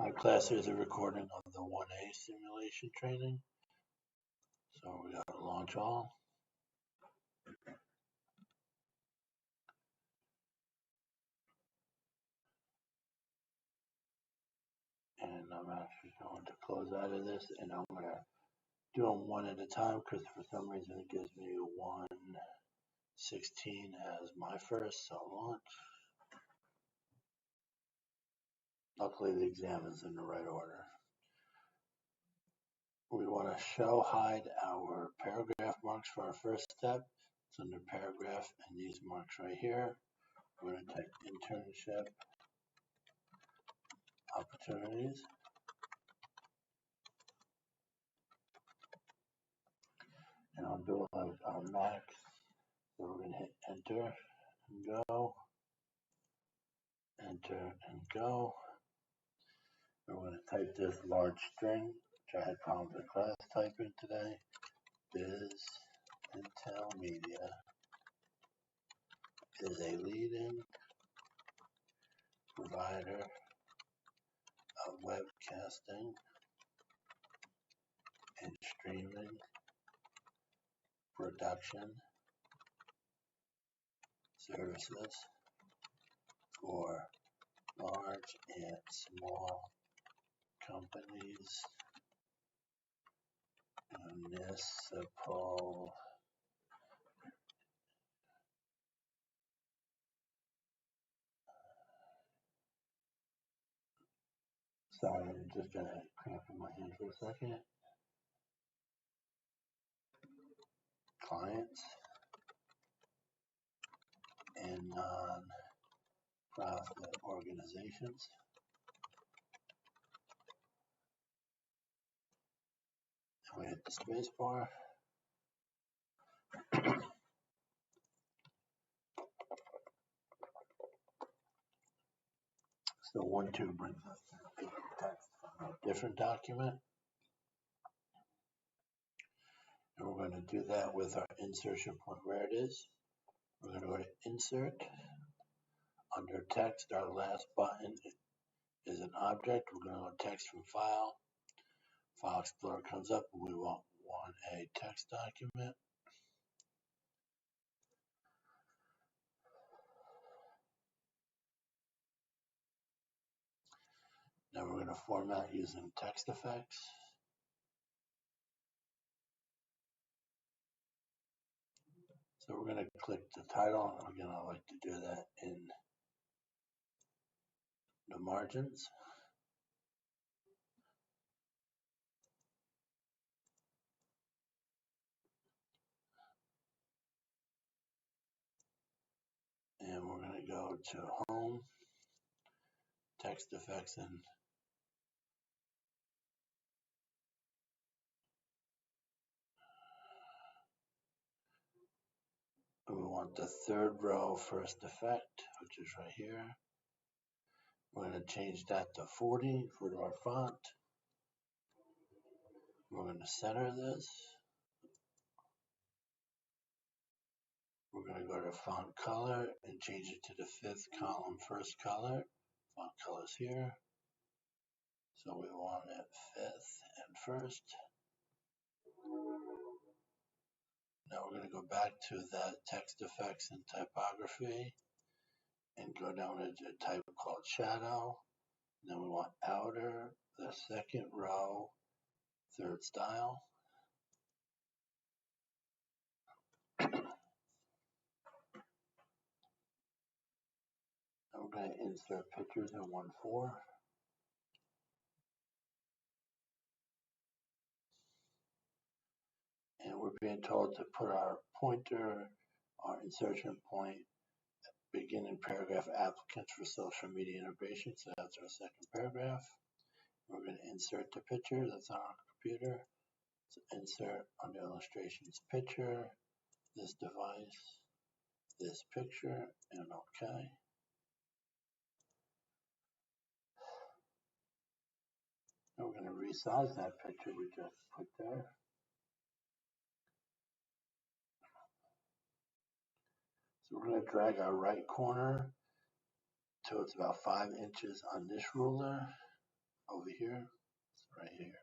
My class is a recording of the 1A simulation training. So we got to launch all. And I'm actually going to close out of this, and I'm going to do them one at a time because for some reason it gives me 1:16 as my first, so launch. Luckily the exam is in the right order. We want to show hide our paragraph marks for our first step. It's under paragraph and these marks right here. We're going to type internship opportunities. And I'll do our max. So we're going to hit enter and go, enter and go. And we're going to type this large string, which I had problems with class typing today. Biz Intel Media is a leading provider of webcasting and streaming production services for large and small companies, municipal sorry, I'm just gonna cramp in my hand for a second. Clients and non-profit organizations. And we hit the space bar. So 1-2 brings us to the text from a different document. And we're going to do that with our insertion point where it is. We're going to go to insert. Under text, our last button is an object. We're going to go text from file. File Explorer comes up and we want a text document. Now we're going to format using text effects. So we're going to click the title. Again, I like to do that in the margins. And we're going to go to home, text effects, and we want the third row first effect, which is right here. We're going to change that to 40 for our font. We're going to center this. We're going to go to font color and change it to the fifth column first color. Font color's here. So we want it fifth and first. Now we're going to go back to that text effects and typography and go down to a type called shadow. Then we want outer, the second row, third style. And we're going to insert pictures in 1:4. And we're being told to put our pointer, our insertion point, beginning paragraph applicants for social media integration. So that's our second paragraph. We're going to insert the picture that's on our computer. So insert under illustrations picture, this device, this picture, and OK. And we're going to resize that picture we just put there. So we're going to drag our right corner till it's about 5 inches on this ruler. over here, it's right here.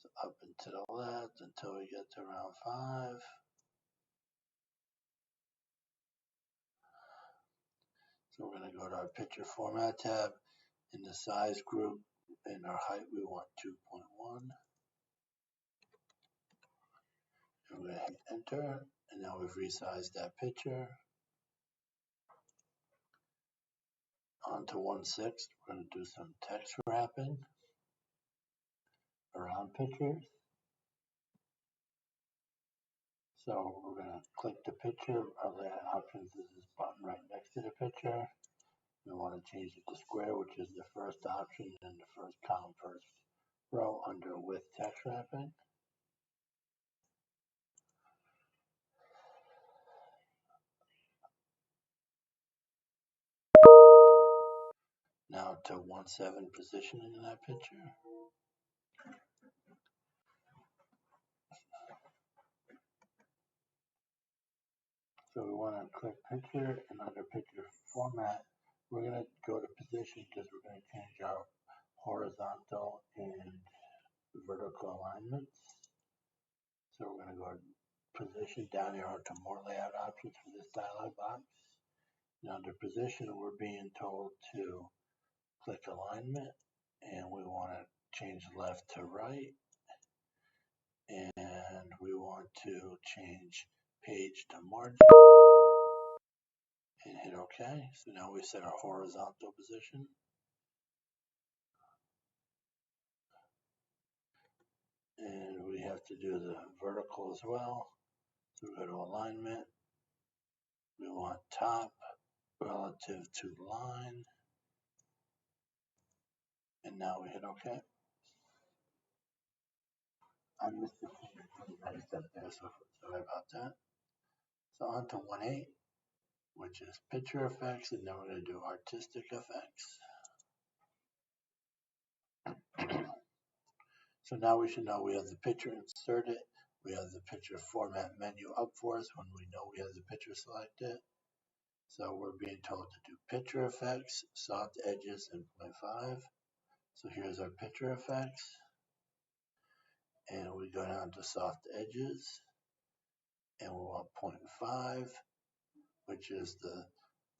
So up and to the left until we get to round 5. So we're going to go to our picture format tab. In the size group, in our height, we want 2.1. And we're going to hit enter. And now we've resized that picture. On to 1/6. We're going to do some text wrapping around pictures. So we're going to click the picture. Our layout options is this button right next to the picture. We want to change it to square, which is the first option in the first column, first row under with text wrapping. Now to 1/7 positioning in that picture. So we want to click picture, and under picture format, we're going to go to position because we're going to change our horizontal and vertical alignments. So we're going to go to position, down arrow to more layout options for this dialog box. And under position, we're being told to click alignment, and we want to change left to right, and we want to change page to margin and hit OK. So now we set our horizontal position. And we have to do the vertical as well. So we go to alignment. We want top relative to line. And now we hit OK. I missed the next step there, so sorry about that. So on to 1/8, which is picture effects, and then we're going to do artistic effects. So now we should know we have the picture inserted. We have the picture format menu up for us when we know we have the picture selected. So we're being told to do picture effects, soft edges, and 0.5. So here's our picture effects. And we go down to soft edges. And we want 0.5, which is the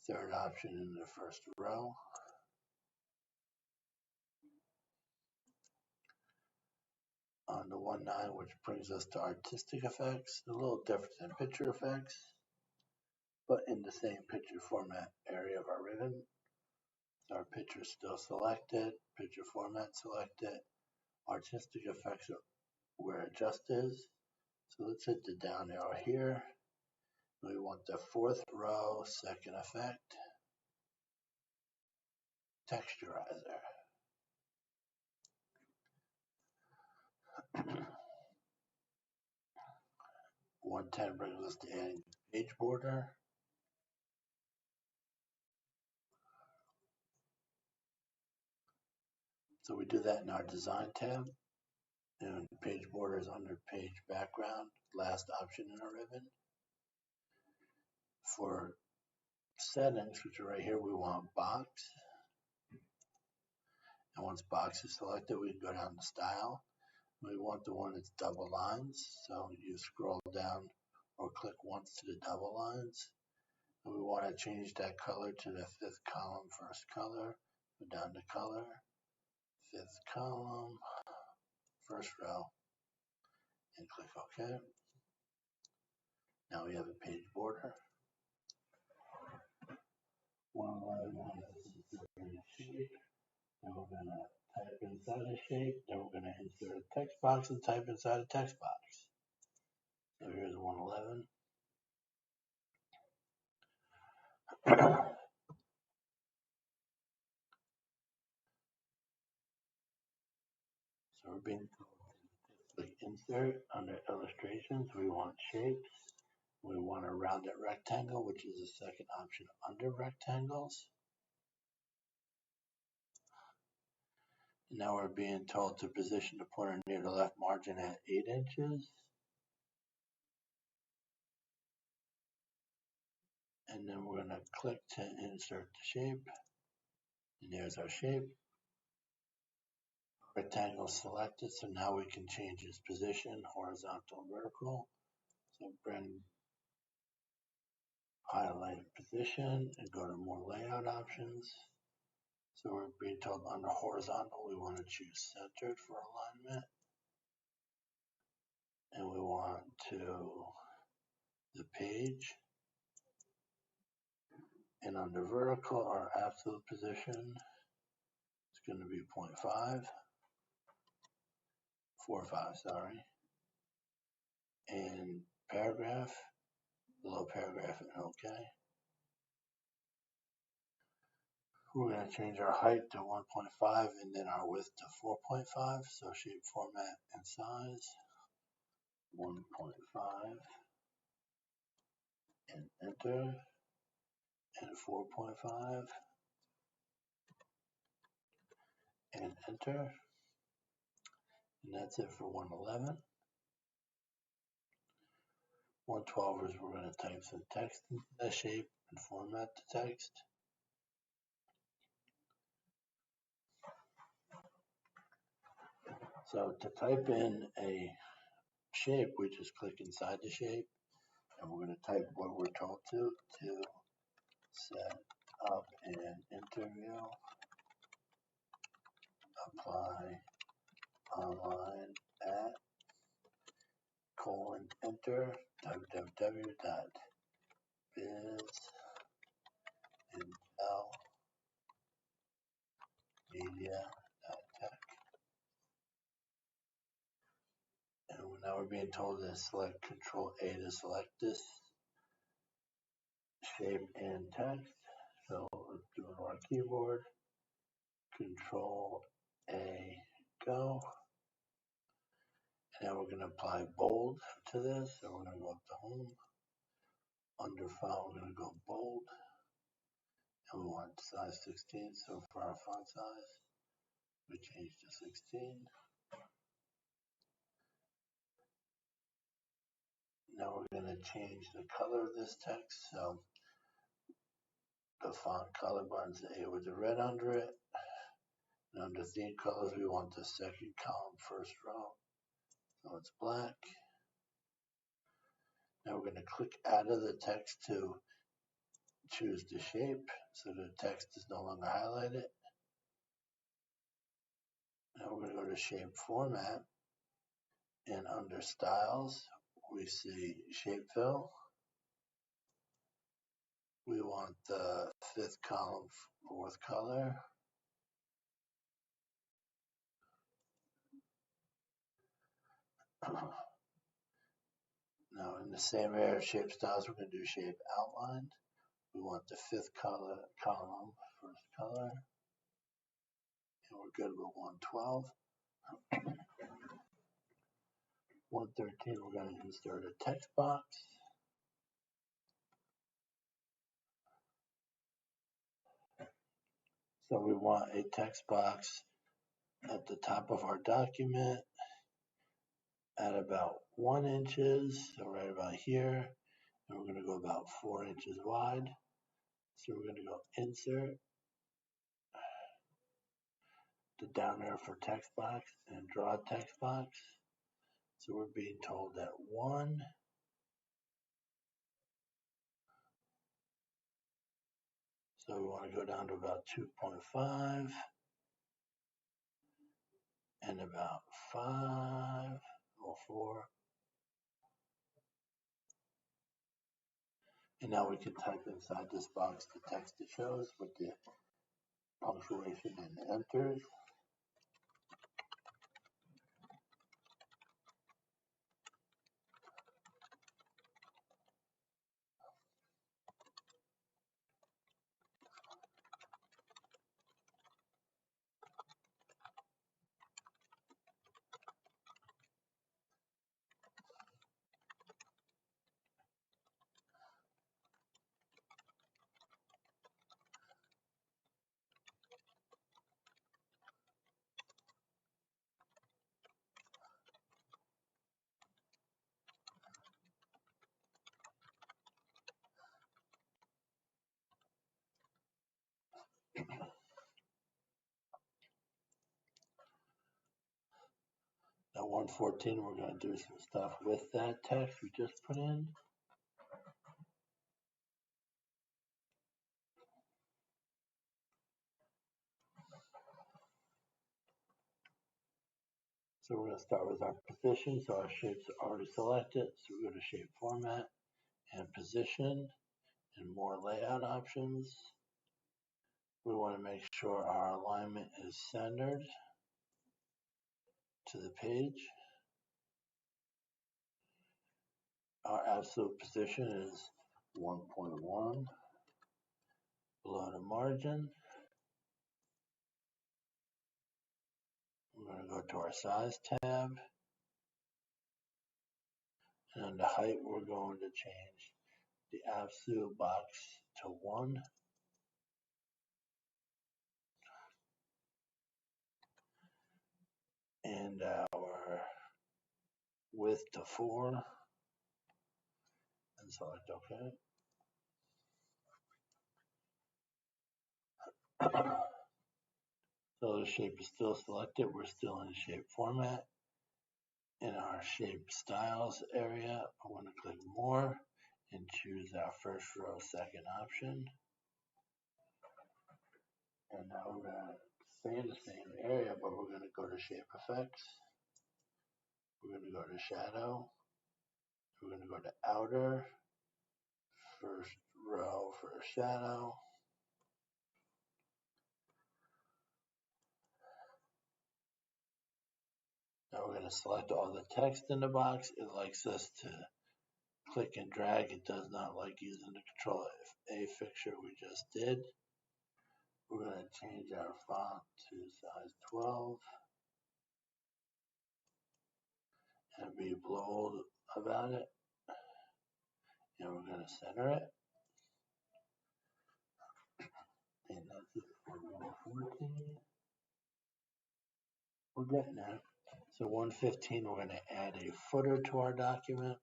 third option in the first row. On to 1/9, which brings us to artistic effects. A little different than picture effects, but in the same picture format area of our ribbon. So our picture is still selected, picture format selected, artistic effects are where it just is. So let's hit the down arrow here. We want the fourth row, second effect, texturizer. 1/10 brings us to adding page border. So we do that in our design tab. And page border is under page background, last option in our ribbon. For settings, which are right here, we want box. And once box is selected, we can go down to style. We want the one that's double lines. So you scroll down or click once to the double lines. And we want to change that color to the fifth column, first color. Go down to color, fifth column, first row, and click OK. Now we have a page border. 1/11 has a shape. Then we're going to type inside a shape. Then we're going to insert a text box and type inside a text box. So here's 1/11. So we're being told to click insert under illustrations. We want shapes. We want a rounded rectangle, which is the second option under rectangles. Now we're being told to position the pointer near the left margin at 8 inches. And then we're going to click to insert the shape. And there's our shape. rectangle selected, so now we can change its position, horizontal, vertical. So bring highlight position and go to more layout options. So we're being told under horizontal, we want to choose centered for alignment. And we want to the page. And under vertical, our absolute position is going to be 0.5, 4.5, sorry. And paragraph, below paragraph and OK. We're going to change our height to 1.5 and then our width to 4.5. So shape format and size, 1.5 and enter, and 4.5 and enter. And that's it for 111. 112 is we're going to type some text into the shape and format the text. So to type in a shape, we just click inside the shape and we're going to type what we're told to set up an interview, apply online at enter www.bizintelmedia.tech. And now we're being told to select Control A to select this shape and text. So let's do it on our keyboard. Control A, go. And now we're going to apply bold to this. So we're going to go up to home. Under file, we're going to go bold. And we want size 16. So for our font size, we change to 16. Now we're going to change the color of this text. So the font color button's A with the red under it. And under theme colors, we want the second column, first row. So it's black. Now we're going to click out of the text to choose the shape. So the text is no longer highlighted. Now we're going to go to shape format. And under styles, we see shape fill. We want the fifth column, fourth color. Now in the same area of shape styles, we're going to do shape outline. We want the fifth column, first color. And we're good with 112. 113, we're going to insert a text box. So we want a text box at the top of our document at about 1 inch, so right about here. And we're going to go about 4 inches wide. So we're going to go insert the down arrow for text box and draw a text box. So we're being told that 1. So we want to go down to about 2.5 and about 5 or 4. And now we can type inside this box the text it shows with the punctuation and enters. At 114, we're going to do some stuff with that text we just put in. So we're going to start with our position. So our shapes are already selected. So we go to shape format and position and more layout options. We want to make sure our alignment is centered to the page. Our absolute position is 1.1 below the margin. We're going to go to our size tab. And on the height, we're going to change the absolute box to 1. And our width to 4. And select OK. So the shape is still selected. We're still in shape format. In our shape styles area, I want to click more and choose our first row second option. And now we're going to stay in the same area, but we're going to go to shape effects. We're going to go to shadow. We're going to go to outer, first row for shadow. Now we're going to select all the text in the box. It likes us to click and drag. It does not like using the Control A fixture we just did. We're going to change our font to size 12 and be bold about it. And we're going to center it. And that's it for 114. We're getting there. So 115, we're going to add a footer to our document.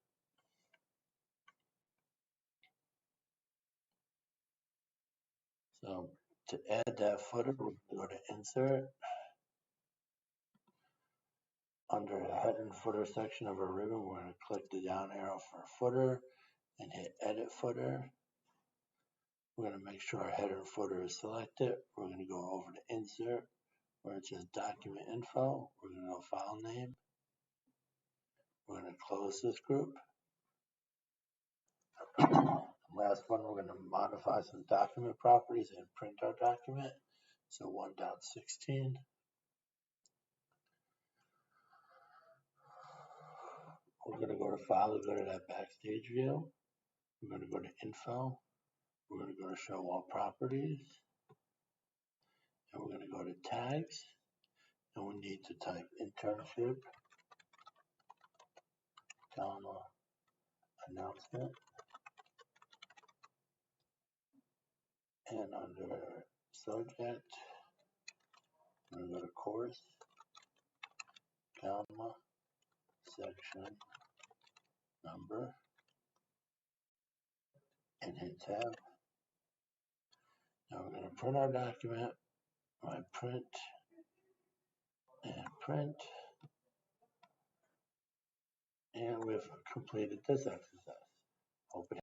So to add that footer, we're going to go to Insert. Under the head and footer section of our ribbon, we're going to click the down arrow for footer and hit Edit Footer. We're going to make sure our header and footer is selected. We're going to go over to Insert, where it says Document Info. We're going to go File Name. We're going to close this group. Last one, we're going to modify some document properties and print our document. So 1.16. We're going to go to File to go to that Backstage view. We're going to go to Info. We're going to go to Show All Properties. And we're going to go to Tags. And we need to type internship, comma, announcement. And under subject, I'm going to go to course, comma, section, number, and hit tab. Now we're going to print our document. I print and print. And we've completed this exercise. Hope it